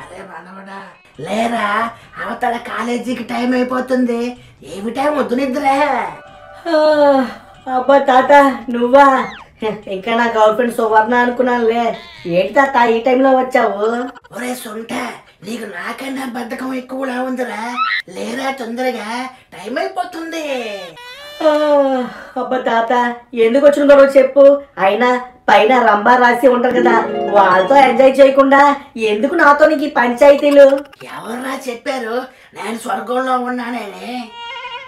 అరే మనవడా లేరా, అవతల కాలేజీకి టైం అయిపోతుంది. ఏమి టైం వద్దు నిద్రే. అబ్బా తాత నువ్వా? ఇంకా నా గర్ల్ ఫ్రెండ్ సువర్ణ అనుకున్నానులే. ఏంటి తాత ఈ టైంలో వచ్చావు? ఒరే సొంట, నీకు నాకన్నా బద్ధకం ఎక్కువలా ఉందిరా. లేరా తొందరగా, టైం అయిపోతుంది. అబ్బా తాత ఎందుకు వచ్చిన గొడవ చెప్పు. అయినా పైన రంభా రాసి ఉంటారు కదా, వాళ్ళతో ఎంజాయ్ చేయకుండా ఎందుకు నాతో నీకు పంచాయతీలు? ఎవర్రా చెప్పారు నేను స్వర్గంలో ఉన్నానని?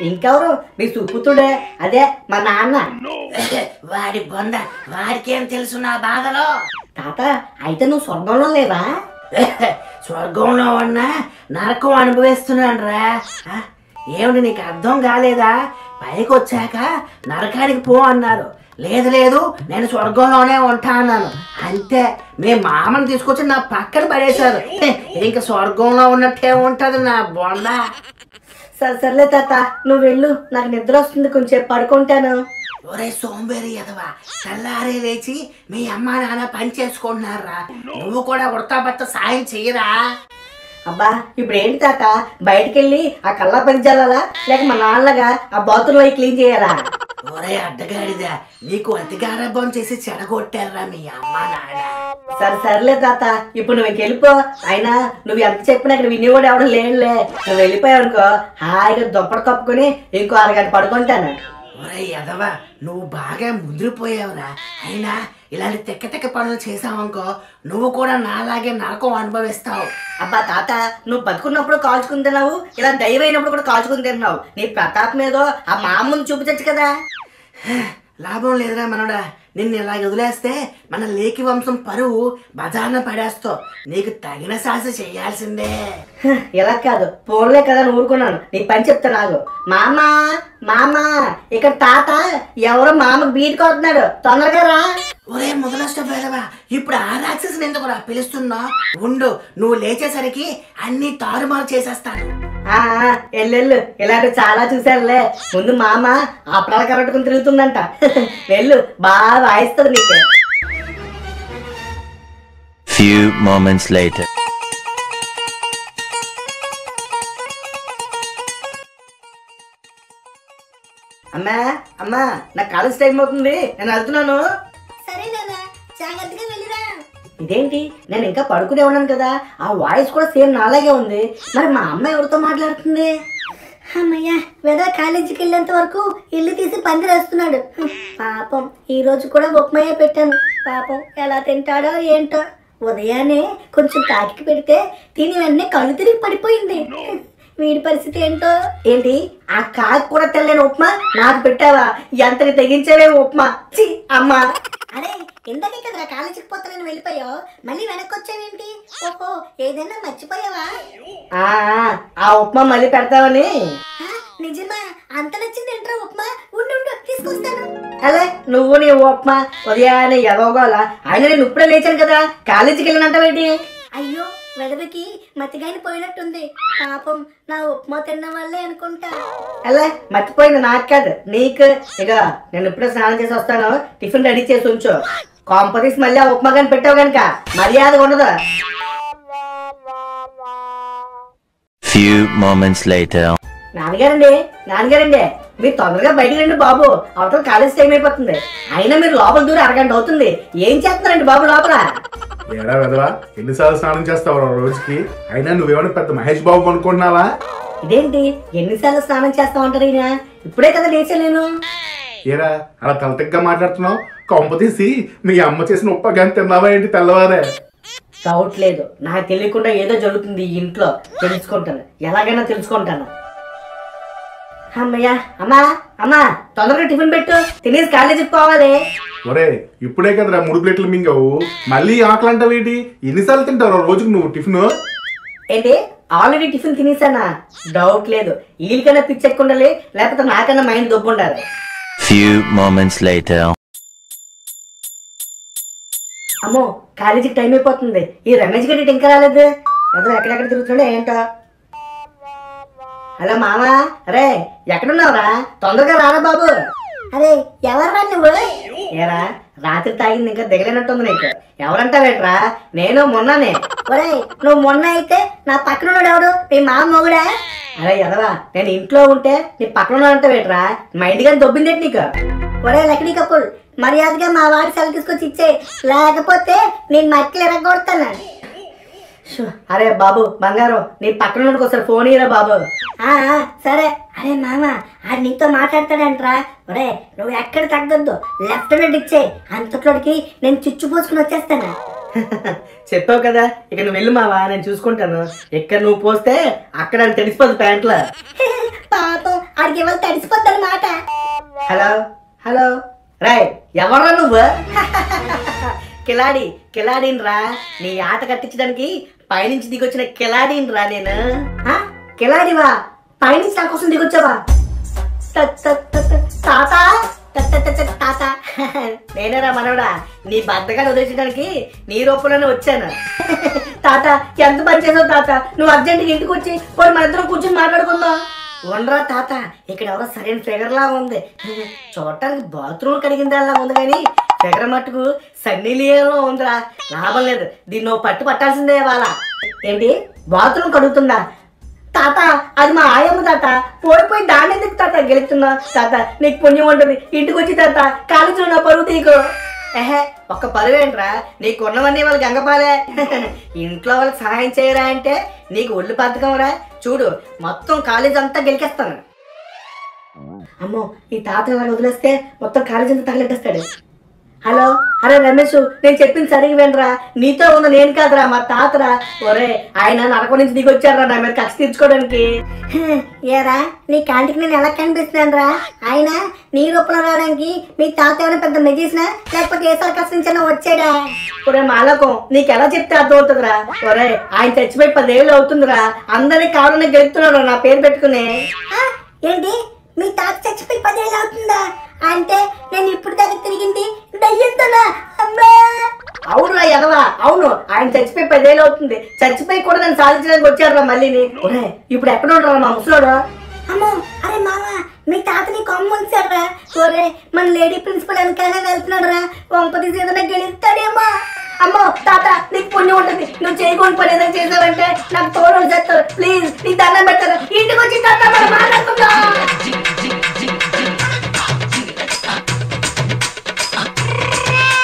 ఇంకెవరు? మీ సుపుతుడే, అదే మా నాన్న. వాడి బొంద, వాడికేం తెలుసు నా బాధలో. తాత అయితే నువ్వు స్వర్గంలో లేవా? స్వర్గంలో ఉన్నా నరకం అనుభవిస్తున్నాను రా. ఏమిటి నీకు అర్థం కాలేదా? పైకి వచ్చాక నరకానికి పో అన్నారు. లేదు లేదు నేను స్వర్గంలోనే ఉంటా అన్నాను. అంతే, మీ మామని తీసుకొచ్చి నా పక్కన పడేశారు. ఇంకా స్వర్గంలో ఉన్నట్టే ఉంటది నా బొంద. సర్లే తాత నువ్వు వెళ్ళు, నాకు నిద్ర వస్తుంది, కొంచెం పడుకుంటాను. ఒరే సోంబేరి ఎదవా, తెల్లారే లేచి మీ అమ్మ నాన్న పని చేసుకుంటున్నారా, నువ్వు కూడా ఉడతాబట్ట సాయం చెయ్యరా? అబ్బా ఇప్పుడు ఏంటి తాత, బయటకెళ్ళి ఆ కల్లా పని చల్లాలా, లేక మా నాన్నగా ఆ బాత్రూమ్ అవి క్లీన్ చేయాలా? ఒరే అడ్డగాడిదా, నీకు అతిగారభం చేసి చెడగొట్టారా మీ అమ్మ నాన్న. సర్లే తాత ఇప్పుడు నువ్వు వెళ్ళిపో. అయినా నువ్వు ఎంత చెప్పినా ఇక్కడ వినేవాడు ఎవడం లేడులే. నువ్వు వెళ్ళిపోయావు అనుకో, హాయిగా దుప్పటి కప్పుకొని ఇంకో అరగంట పడుకుంటాను. ఒరే ఎదవా, నువ్వు బాగా ముదిరిపోయావురా. అయినా ఇలాంటి తెక్క పనులు చేసావనుకో, నువ్వు కూడా నాలాగే నరకం అనుభవిస్తావు. అబ్బా తాత నువ్వు బతుకున్నప్పుడు కాల్చుకుని తిన్నావు, ఇలా దైవమైనప్పుడు కూడా కాల్చుకుని తిన్నావు. నీ ప్రతాపం ఏదో ఆ మామూలు చూపించచ్చు కదా. లాభం లేదురా మనోడా, నిన్ను ఇలా వదిలేస్తే మన లేకి వంశం పరువు బజార్న పడేస్తావు. నీకు తగిన శాస్త్ర చేయాల్సిందే. ఇలా కాదు, ఫోన్లే కదా ఊరుకున్నాను. నీ పని చెప్తా నాకు. మామ ఇక్కడ తాత ఎవరో మామకు బీట్ కొడుతున్నాడు, తొందరగా రా. ఒరే మొదలష్టపోయావా, ఇప్పుడు ఆ రాక్షసుని ఎందుకు రా పిలుస్తున్నా? ఉండు, నువ్వు లేచేసరికి అన్ని తారుమారు చేసేస్తాను. ఎల్లెళ్ళు, ఇలాంటివి చాలా చూసానులే. ముందు మామ అప్పడాలు కరట్టుకుని తిరుగుతుందంట. వెళ్ళు, బాగా వాయిస్తుంది నీకు. Few moments later. అమ్మా నా కాలేజ్ టైం అవుతుంది, నేను వెళ్తున్నాను. ఇదేంటి, నేను ఇంకా పడుకునే ఉన్నాను కదా, ఆ వాయిస్ కూడా సేమ్ నాలాగే ఉంది. మరి మా అమ్మ ఎవరితో మాట్లాడుతుంది? అమ్మయ్య, వేద కాలేజీకి వెళ్ళేంత వరకు ఇల్లు తీసి పందిరేస్తున్నాడు. పాపం ఈ రోజు కూడా ఉప్మాయే పెట్టాను. పాపం ఎలా తింటాడో ఏంటో. ఉదయాన్నే కొంచెం కాకికి పెడితే తిని వెంటనే కళ్ళు తిరిగి పడిపోయింది. వీడి పరిస్థితి ఏంటో. ఏంటి, ఆ కాకి కూడా తెల్లని ఉప్మా నాకు పెట్టావా? ఎంతని తెగించవే ఉప్మా. చి అమ్మా. అరే ఇందాకే కదరా కాలేజీకి పోతానని వెళ్ళిపోయావు, మళ్ళీ వెనక్కి వచ్చావేంటి? ఓహో ఏదైనా మర్చిపోయావా? ఆ ఉప్మా మళ్ళీ పెడతావని. నిజమా? అంత నచ్చింది ఏంట్రా ఉప్మా? ఉండు తీసుకొస్తాను. అలే నువ్వు నీ ఉప్మా ఉదయాన్నే ఎదవగోలా. ఆయన నేను ఇప్పుడే లేచాను కదా, కాలేజీకి వెళ్ళినంటావేంటి? అయ్యో వెదవికి మతిగాని పోయినట్టుంది. పాపం నా ఉప్మా తిన్న వాళ్ళే అనుకుంటా. అలా మర్చిపోయింది నాకు కాదు నీకు. ఇక నేను ఇప్పుడే స్నానం చేసి వస్తాను, టిఫిన్ రెడీ చేసి ఉంచు. కాంపనీస్ మళ్ళీ ఆ ఉప్మా కానీ పెట్టావు కనుక మర్యాద ఉండదు. Few moments later. నాన్నగారండి మీరు తొందరగా బయటికి రండి బాబు, అవతల కాలేజ్ టైం అయిపోతుంది. అయినా మీరు లోపల దూరం అరగంట అవుతుంది. ఏం చేస్తున్నారండి బాబు లోపల? ఏడా వెదవా, ఎన్నిసార్లు స్నానం చేస్తావు రోజుకి? అయినా నువ్వేమైనా పెద్ద మహేష్ బాబు అనుకుంటున్నావా? ఇదేంటి ఎన్నిసార్లు స్నానం చేస్తామంటారు ఈయన? ఇప్పుడే కదా లేచా నేను. ఏరా అలా తలతెగ్గా మాట్లాడుతున్నావు? కొంప తీసి మీ అమ్మ చేసిన ఉప్పు కానీ తిన్నావా ఏంటి తెల్లవారే? డౌట్ లేదు, నాకు తెలియకుండా ఏదో జరుగుతుంది ఈ ఇంట్లో. తెలుసుకుంటాను, ఎలాగైనా తెలుసుకుంటాను. అమ్మయ్యా, అమ్మా తొందరగా టిఫిన్ పెట్టు, తినేసి కాలేజీకి పోవాలి. ఒరే ఇప్పుడే కదరా 3 ప్లేట్లు మింగావు, మళ్ళీ ఆకలి అంటావేంటి? ఎన్నిసార్లు తింటావు రోజుకు నువ్వు టిఫిన్? ఏంటి ఆల్రెడీ టిఫిన్ తినేసానా? డౌట్ లేదు, వీళ్ళకైనా పిచ్చెక్కుండాలి, లేకపోతే నాకన్నా మైండ్ దొబ్బు ఉండాలి. Few moments later. అమ్మో కాలేజీకి టైం అయిపోతుంది. ఈ రమేష్ గడ్డి ఇంకా రాలేదు. అదో ఎక్కడెక్కడ తిరుగుతున్నాడో ఏంటో. హలో మామా, అరే ఎక్కడున్నావురా? తొందరగా రారా బాబు. అరే ఎవర్రా నువ్వు? ఏరా రాత్రి తాగింది ఇంకా దిగలేనట్టుంది నీకు. ఎవరంటావేట్రా? నేను మొన్ననే. ఒరే నువ్వు మొన్న అయితే నా పక్కన ఉన్నాడు ఎవడు? మీ మామ మొగుడా? అరే ఎదవా, నేను ఇంట్లో ఉంటే నీ పక్కన అంటావేట్రా? మా ఇంటికని దొబ్బిందేటి నీకు? ఒరే లక్డీ కపుల్, మర్యాదగా మా వాడి సెల తీసుకొచ్చి ఇచ్చే, లేకపోతే నేను మట్టిలు ఎరగొడతాను. అరే బాబు బంగారం, నీ పక్కన ఒకసారి ఫోన్ ఇయ్యరా బాబు. సరే. అరే మామ, ఆడు నీతో మాట్లాడతాడంట్రా. ఒరే నువ్వు ఎక్కడ తగ్గద్దు, లెఫ్ట్ హ్యాండ్ ఇచ్చే, అంతట్లోకి నేను చిచ్చు పోసుకుని వచ్చేస్తాను. చెప్పావు కదా, ఇక నువ్వు వెళ్ళు మావా, నేను చూసుకుంటాను. ఇక్కడ నువ్వు పోస్తే అక్కడ తెలిసిపోద్ది ప్యాంట్లో. పాపం ఆడికి ఇవాళ తడిసిపోద్ది అన్నమాట. హలో హలో, రాయ్ ఎవర్రా నువ్వు? కిలాడీని రా, నీ ఆట కట్టించడానికి పైనుంచి దిగొచ్చిన కిలాడీని రా నేను. కిలాడివా? పైనుంచి నా కోసం దిగొచ్చావా? తాత తాత, నేనేరా మనవడా, నీ బద్దగాన్ని వదిలించడానికి నీ రూపంలోనే వచ్చాను. తాత ఎంత పని చేసావు తాత, నువ్వు అర్జెంట్గా ఇంటికి వచ్చి పోయి మన ఇద్దరం కూర్చొని మాట్లాడుకుందాం. ఉండరా తాత, ఇక్కడ ఎవరో సరైన ఫిగర్ లా ఉంది. చూడటానికి బాత్రూమ్ కడిగిందా ఉంది కానీ ఫిగర్ మట్టుకు సన్నీ లియోన్లో ఉందిరా. లాభం లేదు, దీన్ని పట్టు పట్టాల్సిందే వాళ్ళ. ఏంటి బాత్రూమ్ కడుగుతుందా? తాత అది మా ఆయమ్మ తాత, పోయిపోయి దాన్ని ఎందుకు తాత గెలుస్తున్నా? తాత నీకు పుణ్యం ఉంటుంది, ఇంటికి వచ్చి తాత కాలేజీలో నా పరువు తీకు. ఒక్క పరువేంట్రా, నీకు ఉన్నవన్నీ వాళ్ళకి గంగపాలే. ఇంట్లో వాళ్ళకి సహాయం చేయరా అంటే నీకు ఒళ్ళు బద్ధకం రా. చూడు మొత్తం కాలేజ్ అంతా గెలికేస్తాను. అమ్మో, ఈ తాత వదిలేస్తే మొత్తం కాలేజ్ అంతా తగలెట్టేస్తాడు. హలో, అరే రమేష్, నేను చెప్పింది సరిగ్గా వినరా, నీతో ఉన్న నేను కాదురా మా తాతరా. ఒరే ఆయన నరకం నుంచి దిగొచ్చారా నా మీద కక్ష తీర్చుకోవడానికి. ఏరా నీ కాంటికి నేను ఎలా కనిపిస్తున్నాను రా? ఆయన నీ రూపంలో రావడానికి మీ తాత ఏమైనా పెద్ద మెజేసినా, లేకపోతే ఏ సర్కస్ నుంచి వచ్చాడా? ఒరే మాలకం, నీకు ఎలా చెప్తే అర్థం అవుతుందిరా. ఒరే ఆయన చచ్చిపోయి 10 ఏళ్ళు అవుతుందిరా, అందరినీ కావాలని గెలుస్తున్నాడు నా పేరు పెట్టుకుని. ఏంటి మీ తాత చచ్చిపోయి 10 ఏళ్ళు అవుతుందా? అంటే నేను ఇప్పుడు దాకా తిరిగింది దయ్యంతోనా? అవునురా ఎదవా, అవును, ఆయన చచ్చిపోయి 10 ఏళ్ళు అవుతుంది. చచ్చిపోయి కూడా నన్ను సాధించడానికి వచ్చారు మళ్ళీ. ఇప్పుడు ఎక్కడ ఉంటారా మా ముసలోడు? అమ్మో, అరే మామ, మీ తాతని కొమ్మ ఉంచారా? ఒరే మన లేడీ ప్రిన్సిపల్ వెనకాలే వెళ్తున్నాడు రా, వంపతి సీదన గెలుస్తాడేమో. అమ్మో తాత, నీకు పుణ్యం ఉంటుంది, నువ్వు చేయకుండా పని ఏదైనా చేసావంటే నాకు తోడు చేస్తారు. ప్లీజ్ నీ దండం పెట్టారు,